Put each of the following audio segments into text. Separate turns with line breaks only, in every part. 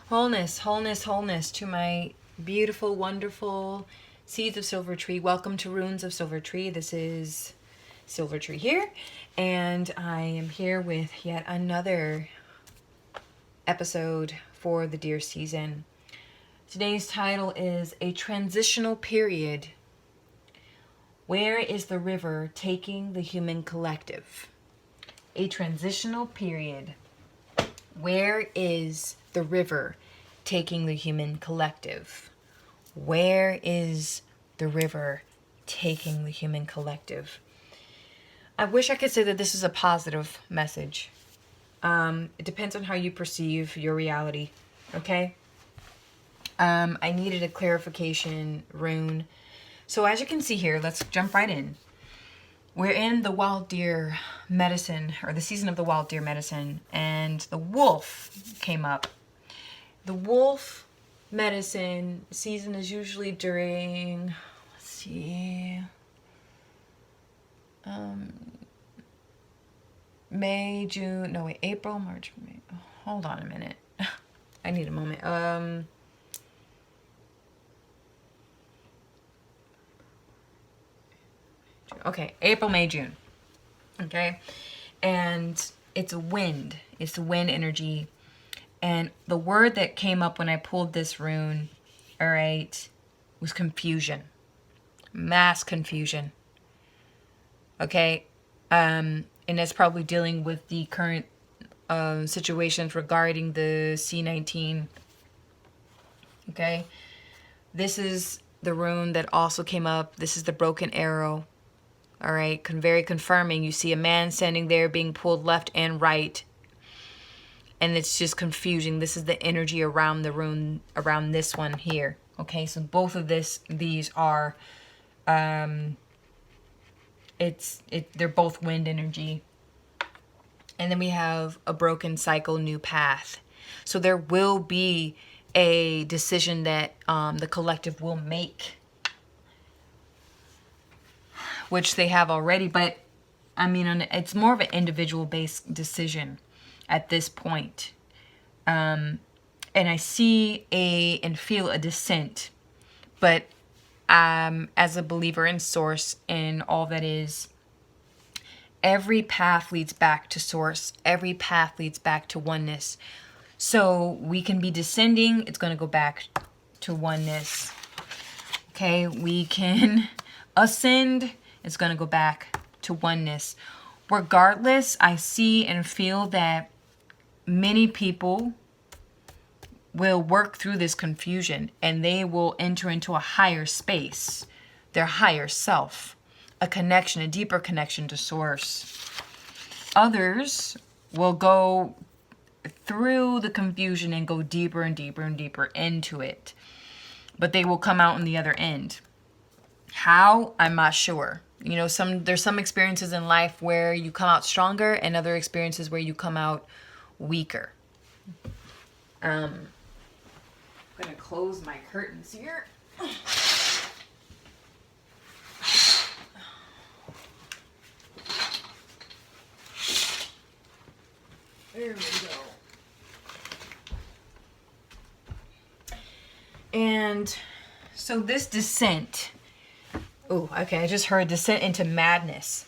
Wholeness, wholeness, wholeness to my beautiful, wonderful seeds of Silvertree. Welcome to Runes of Silvertree. This is Silvertree here, and I am here with yet another episode for the deer season. Today's title is A Transitional Period. Where is the river taking the human collective? A transitional period. Where is the river taking the human collective? Where is the river taking the human collective? I wish I could say that this is a positive message. It depends on how you perceive your reality, okay? I needed a clarification rune. So as you can see here, let's jump right in. We're in the wild deer medicine, or the season of the wild deer medicine, and the wolf came up. The wolf medicine season is usually during, let's see, May, June, no wait, April, March, May. Oh, hold on a minute. I need a moment. Okay, April, May, June. Okay, and it's wind. It's the wind energy. And the word that came up when I pulled this rune, all right, was confusion. Mass confusion. Okay, and that's probably dealing with the current situations regarding the C19. Okay, this is the rune that also came up. This is the broken arrow. All right, very confirming. You see a man standing there being pulled left and right, and it's just confusing. This is the energy around the rune, around this one here. Okay, so both of these are, they're both wind energy. And then we have a broken cycle, new path. So there will be a decision that the collective will make, which they have already, but I mean, it's more of an individual-based decision at this point. And I see and feel a descent, but as a believer in source and all that is, every path leads back to source. Every path leads back to oneness. So we can be descending, it's going to go back to oneness. Okay, we can ascend, it's going to go back to oneness. Regardless, I see and feel that many people will work through this confusion and they will enter into a higher space, their higher self, a connection, a deeper connection to source. Others will go through the confusion and go deeper and deeper and deeper into it, but they will come out on the other end. How? I'm not sure. You know, there's some experiences in life where you come out stronger and other experiences where you come out weaker. I'm going to close my curtains here. There we go. And so this descent, oh, okay, I just heard descent into madness.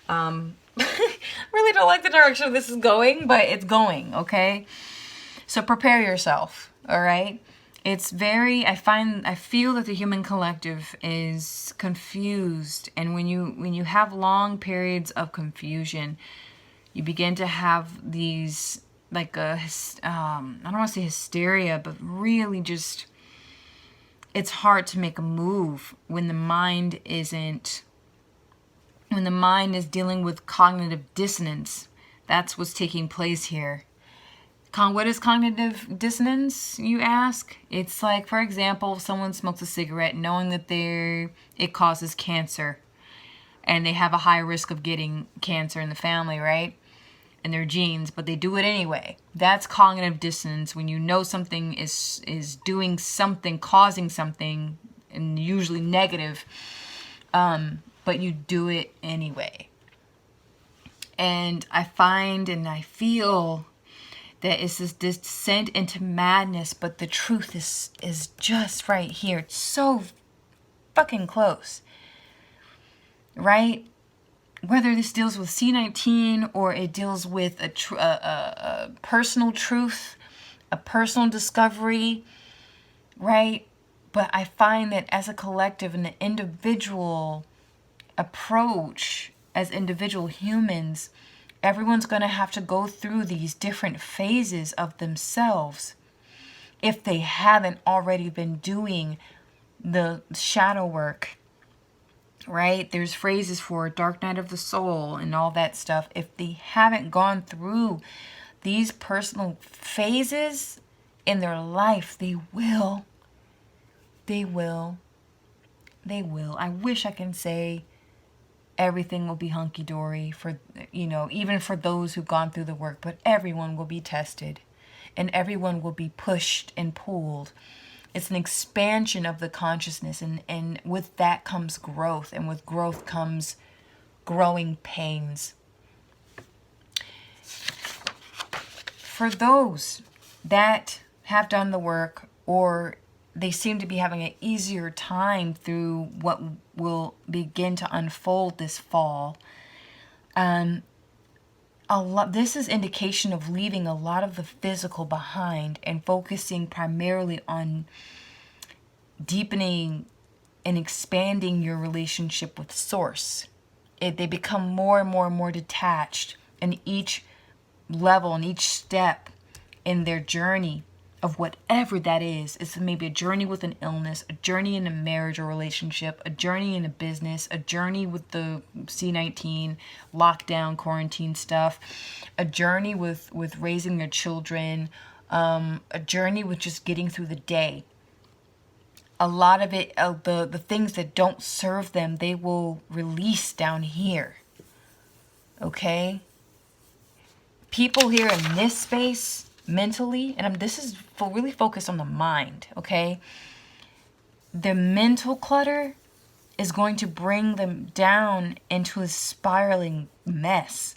Really don't like the direction this is going, but it's going, okay? So prepare yourself, all right? It's very, I feel that the human collective is confused, and when you have long periods of confusion, you begin to have these, like I don't want to say hysteria, but really just, it's hard to make a move when the mind is dealing with cognitive dissonance. That's what's taking place here. What is cognitive dissonance, you ask? It's like, for example, if someone smokes a cigarette knowing that it causes cancer and they have a high risk of getting cancer in the family, right? In their genes, but they do it anyway. That's cognitive dissonance, when you know something is doing something, causing something, and usually negative, but you do it anyway. And I find and I feel that is this descent into madness, but the truth is just right here. It's so fucking close, right? Whether this deals with C19 or it deals with a personal truth, a personal discovery, right? But I find that as a collective and an individual approach, as individual humans, everyone's going to have to go through these different phases of themselves if they haven't already been doing the shadow work, right? There's phrases for dark night of the soul and all that stuff. If they haven't gone through these personal phases in their life, they will. They will. They will. I wish I can say everything will be hunky-dory for, you know, even for those who've gone through the work, but everyone will be tested and everyone will be pushed and pulled. It's an expansion of the consciousness, and with that comes growth, and with growth comes growing pains. For those that have done the work, or they seem to be having an easier time through what will begin to unfold this fall, this is indication of leaving a lot of the physical behind and focusing primarily on deepening and expanding your relationship with Source. They become more and more and more detached in each level and each step in their journey of whatever that is. It's maybe a journey with an illness, a journey in a marriage or relationship, a journey in a business, a journey with the C19 lockdown, quarantine stuff, a journey with raising their children, a journey with just getting through the day. A lot of it, the things that don't serve them, they will release down here. Okay? People here in this space, mentally, and this is really focused on the mind, okay? The mental clutter is going to bring them down into a spiraling mess,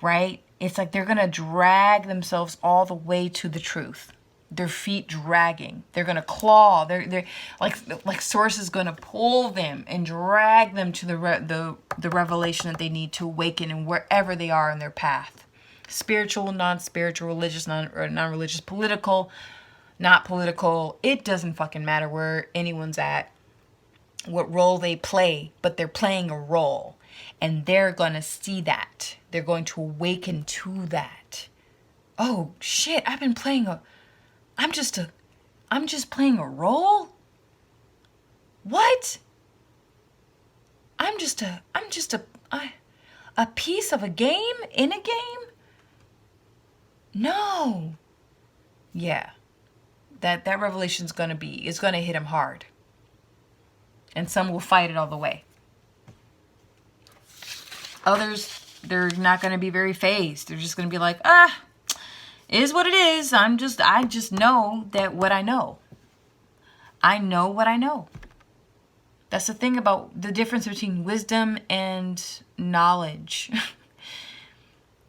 right? It's like they're going to drag themselves all the way to the truth. Their feet dragging. They're going to claw. They're like Source is going to pull them and drag them to the revelation that they need to awaken, and wherever they are in their path. Spiritual, non-spiritual, religious, non-religious, political, not political. It doesn't fucking matter where anyone's at, what role they play, but they're playing a role. And they're going to see that. They're going to awaken to that. Oh, shit, I'm just playing a role? What? I'm just a piece of a game in a game? No. Yeah. That revelation's going to it's going to hit him hard. And some will fight it all the way. Others, they're not going to be very phased. They're just going to be like, it is what it is. I just know that what I know. I know what I know. That's the thing about the difference between wisdom and knowledge.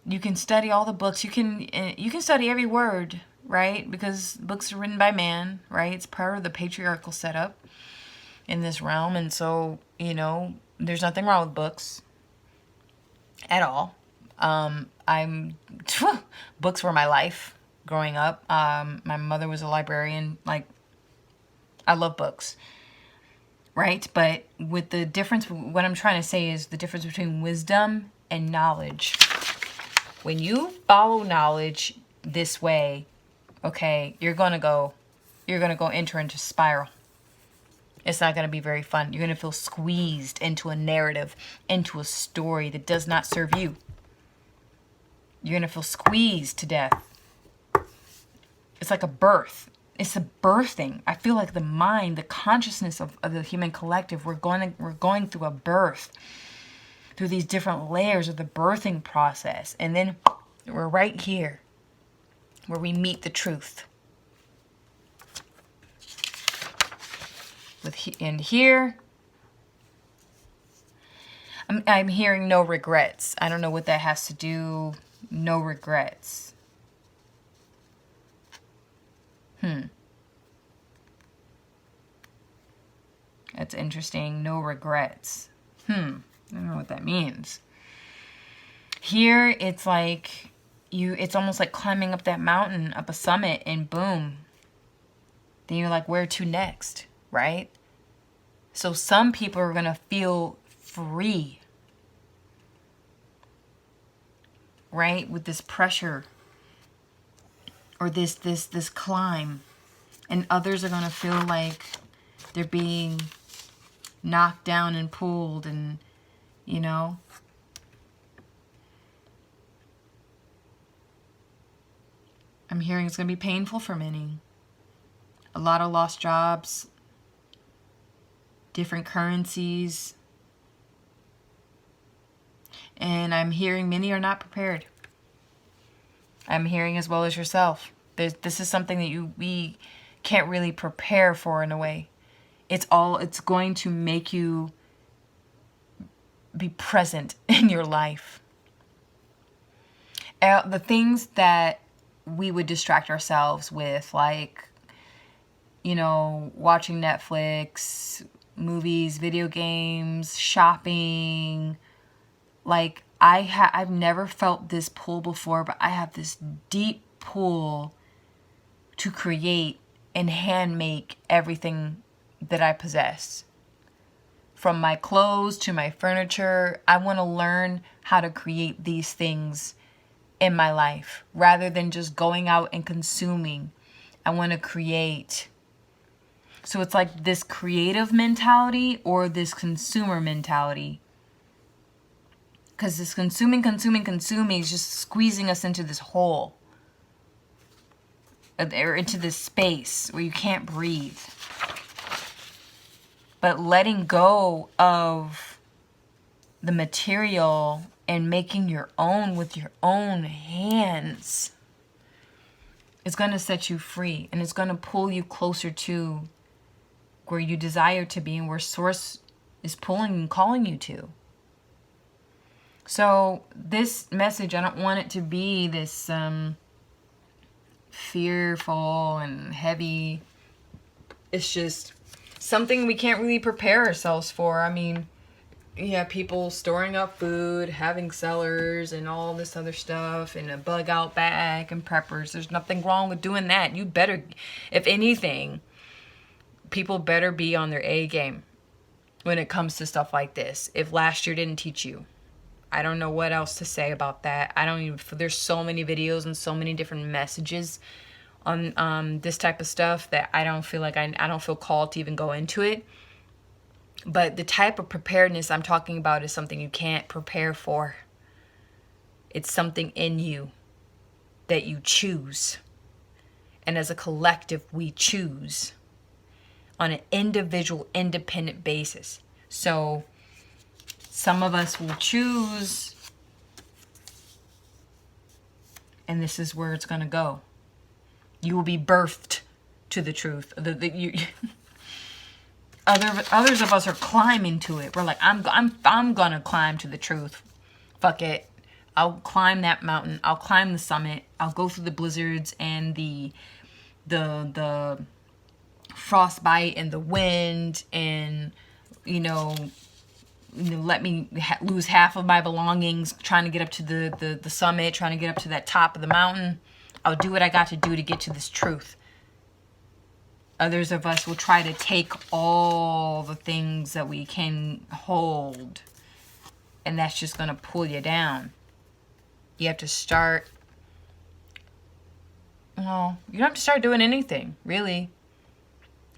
You can study all the books. You can study every word, right? Because books are written by man, right? It's part of the patriarchal setup in this realm. And so, there's nothing wrong with books at all. Books were my life growing up. My mother was a librarian. Like, I love books, right? But with the difference, what I'm trying to say is the difference between wisdom and knowledge. When you follow knowledge this way, okay, you're gonna go enter into spiral. It's not gonna be very fun. You're gonna feel squeezed into a narrative, into a story that does not serve you. You're gonna feel squeezed to death. It's like a birth. It's a birthing. I feel like the mind, the consciousness of the human collective, we're going through a birth, through these different layers of the birthing process. And then we're right here where we meet the truth. And here, I'm hearing no regrets. I don't know what that has to do. No regrets. That's interesting. No regrets. I don't know what that means. Here, it's like it's almost like climbing up that mountain, up a summit, and boom. Then you're like, where to next, right? So some people are going to feel free, right? With this pressure or this climb. And others are going to feel like they're being knocked down and pulled and, you know. I'm hearing it's going to be painful for many. A lot of lost jobs, different currencies. And I'm hearing many are not prepared. I'm hearing as well as yourself. This is something that we can't really prepare for in a way. It's going to make you be present in your life. The things that we would distract ourselves with, like, you know, watching Netflix, movies, video games, shopping. Like, I've never felt this pull before, but I have this deep pull to create and hand make everything that I possess. From my clothes to my furniture, I want to learn how to create these things in my life rather than just going out and consuming. I want to create. So it's like this creative mentality or this consumer mentality. Because this consuming is just squeezing us into this hole. Or into this space where you can't breathe. But letting go of the material and making your own with your own hands is going to set you free. And it's going to pull you closer to where you desire to be and where Source is pulling and calling you to. So this message, I don't want it to be this fearful and heavy. It's just something we can't really prepare ourselves for. I mean, you have people storing up food, having cellars and all this other stuff, and a bug out bag and preppers. There's nothing wrong with doing that. You better, if anything, people better be on their A game when it comes to stuff like this. If last year didn't teach you, I don't know what else to say about that. There's so many videos and so many different messages on this type of stuff that I don't feel like I don't feel called to even go into it. But the type of preparedness I'm talking about is something you can't prepare for. It's something in you that you choose. And as a collective, we choose on an individual, independent basis. So some of us will choose, and this is where it's going to go. You will be birthed to the truth. Others of us are climbing to it. We're like, I'm gonna climb to the truth. Fuck it. I'll climb that mountain. I'll climb the summit. I'll go through the blizzards and the frostbite and the wind, and let me lose half of my belongings trying to get up to the summit, trying to get up to that top of the mountain. I'll do what I got to do to get to this truth. Others of us will try to take all the things that we can hold, and that's just going to pull you down. You have to start, well, you don't have to start doing anything, really.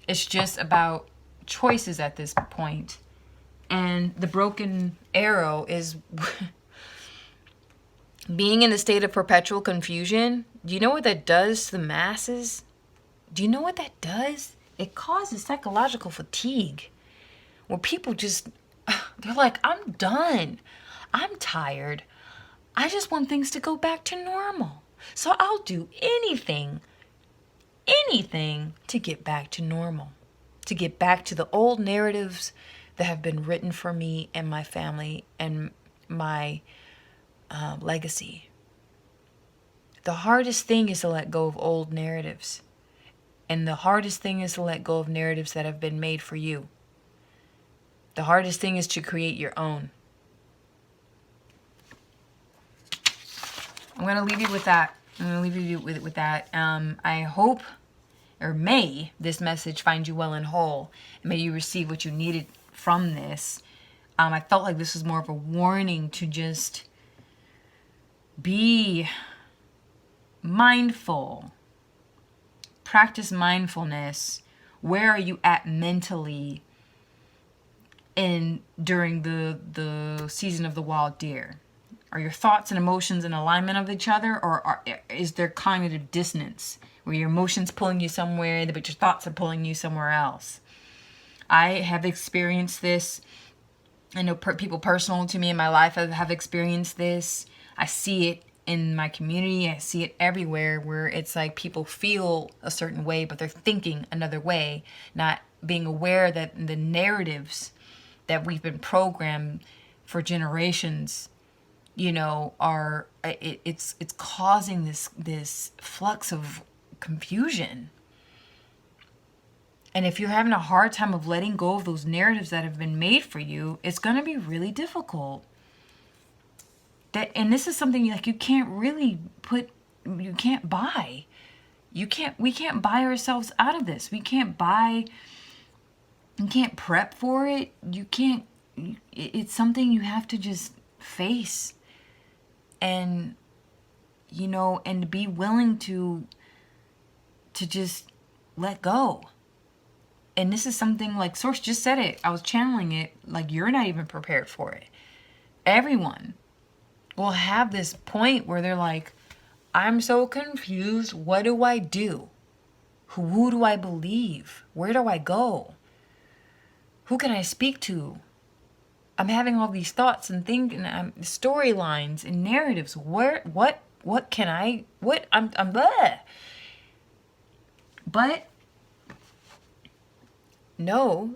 It's just about choices at this point. And the broken arrow is being in a state of perpetual confusion. Do you know what that does to the masses? Do you know what that does? It causes psychological fatigue. Where people just, they're like, I'm done. I'm tired. I just want things to go back to normal. So I'll do anything to get back to normal. To get back to the old narratives that have been written for me and my family and my legacy. The hardest thing is to let go of old narratives. And the hardest thing is to let go of narratives that have been made for you. The hardest thing is to create your own. I'm going to leave you with that. I'm going to leave you with that. I hope, or may, this message find you well and whole. May you receive what you needed from this. I felt like this was more of a warning to just be mindful. Practice mindfulness. Where are you at mentally during the season of the wild deer? Are your thoughts and emotions in alignment of each other, or is there cognitive dissonance where your emotions pulling you somewhere but your thoughts are pulling you somewhere else? I have experienced this. I know people personal to me in my life have experienced this. I see it in my community. I see it everywhere, where it's like people feel a certain way, but they're thinking another way, not being aware that the narratives that we've been programmed for generations, are it's causing this flux of confusion. And if you're having a hard time of letting go of those narratives that have been made for you, it's going to be really difficult. And this is something like you can't buy. We can't buy ourselves out of this. You can't prep for it. It's something you have to just face. And, and be willing to just let go. And this is something like Source just said it. I was channeling it. Like, you're not even prepared for it. Everyone will have this point where they're like, I'm so confused. What do I do? Who do I believe? Where do I go? Who can I speak to? I'm having all these thoughts and storylines and narratives. What can I, I'm blah. But know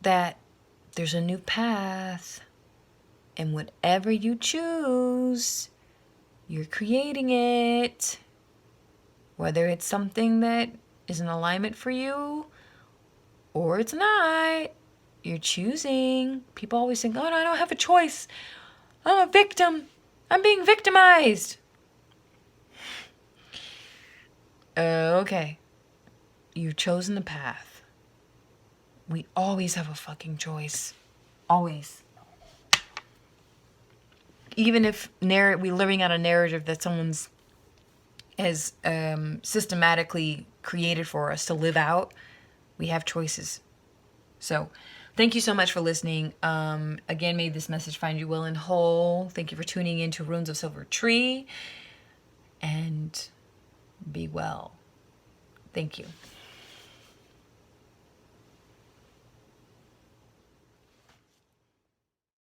that there's a new path, and whatever you choose, you're creating it. Whether it's something that is in alignment for you or it's not, you're choosing. People always think, oh no, I don't have a choice. I'm a victim. I'm being victimized. Okay. You've chosen the path. We always have a fucking choice. Always. Even if we're living out a narrative that someone's has systematically created for us to live out, we have choices. So thank you so much for listening. Again, may this message find you well and whole. Thank you for tuning in to Runes of Silvertree. And be well. Thank you.